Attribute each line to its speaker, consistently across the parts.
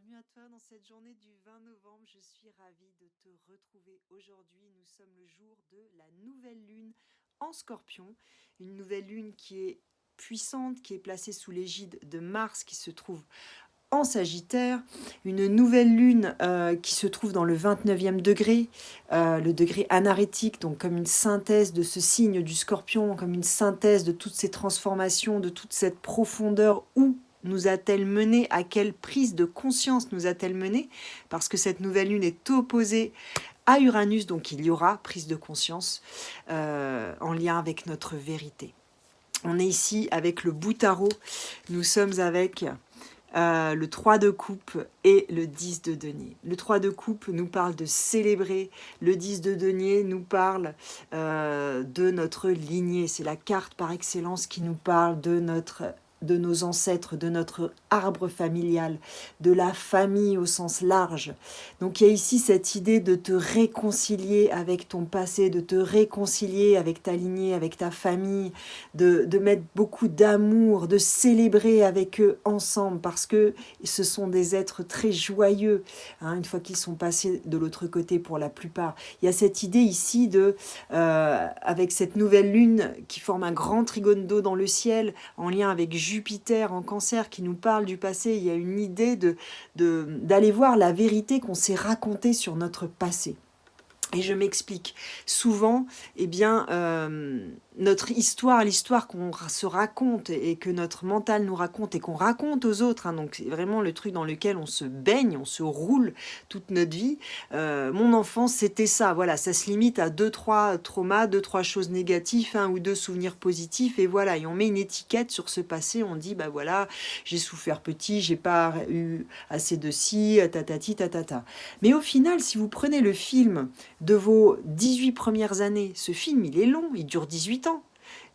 Speaker 1: Bienvenue à toi dans cette journée du 20 novembre. Je suis ravie de te retrouver aujourd'hui. Nous sommes le jour de la nouvelle lune en Scorpion. Une nouvelle lune qui est puissante, qui est placée sous l'égide de Mars, qui se trouve en Sagittaire. Une nouvelle lune qui se trouve dans le 29e degré, le degré anarétique, donc comme une synthèse de ce signe du Scorpion, comme une synthèse de toutes ces transformations, de toute cette profondeur où nous a-t-elle mené, à quelle prise de conscience nous a-t-elle mené, parce que cette nouvelle lune est opposée à Uranus, donc il y aura prise de conscience en lien avec notre vérité. On est ici avec le Boutaro, nous sommes avec le 3 de coupe et le 10 de denier. Le 3 de coupe nous parle de célébrer, le 10 de denier nous parle de notre lignée. C'est la carte par excellence qui nous parle de nos ancêtres, de notre arbre familial, de la famille au sens large. Donc il y a ici cette idée de te réconcilier avec ton passé, de te réconcilier avec ta lignée, avec ta famille, de mettre beaucoup d'amour, de célébrer avec eux ensemble, parce que ce sont des êtres très joyeux, hein, une fois qu'ils sont passés de l'autre côté pour la plupart. Il y a cette idée ici avec cette nouvelle lune qui forme un grand trigone d'eau dans le ciel, en lien avec Jupiter en Cancer qui nous parle du passé. Il y a une idée d'aller voir la vérité qu'on s'est racontée sur notre passé. Et je m'explique. Souvent, eh bien, notre histoire, l'histoire qu'on se raconte et que notre mental nous raconte et qu'on raconte aux autres, hein, donc c'est vraiment le truc dans lequel on se baigne, on se roule toute notre vie. Mon enfance, c'était ça. Voilà, ça se limite à 2-3 traumas, 2-3 choses négatives, 1 ou 2 souvenirs positifs, et voilà. Et on met une étiquette sur ce passé. On dit, bah voilà, j'ai souffert petit, j'ai pas eu assez de ci, tatati, tatata. Mais au final, si vous prenez le film de vos 18 premières années, ce film, il est long, il dure 18 ans.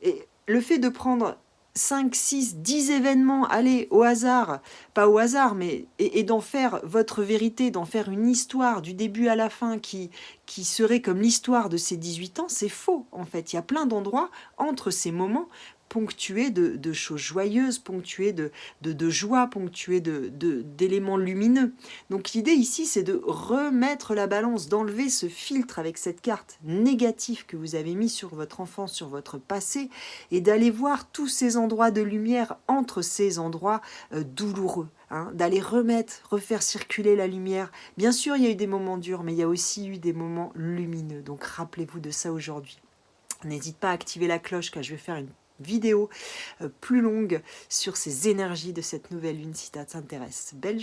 Speaker 1: Et le fait de prendre 5, 6, 10 événements, allez, au hasard, pas au hasard, mais et d'en faire votre vérité, d'en faire une histoire du début à la fin qui serait comme l'histoire de ces 18 ans, c'est faux, en fait. Il y a plein d'endroits entre ces moments ponctués de choses joyeuses, ponctués de joie, ponctués d'éléments lumineux. Donc l'idée ici, c'est de remettre la balance, d'enlever ce filtre avec cette carte négative que vous avez mis sur votre enfance, sur votre passé, et d'aller voir tous ces endroits de lumière entre ces endroits douloureux. Hein, d'aller refaire circuler la lumière. Bien sûr, il y a eu des moments durs, mais il y a aussi eu des moments lumineux. Donc rappelez-vous de ça aujourd'hui. N'hésite pas à activer la cloche car je vais faire une vidéo plus longue sur ces énergies de cette nouvelle lune si ça t'intéresse. Belle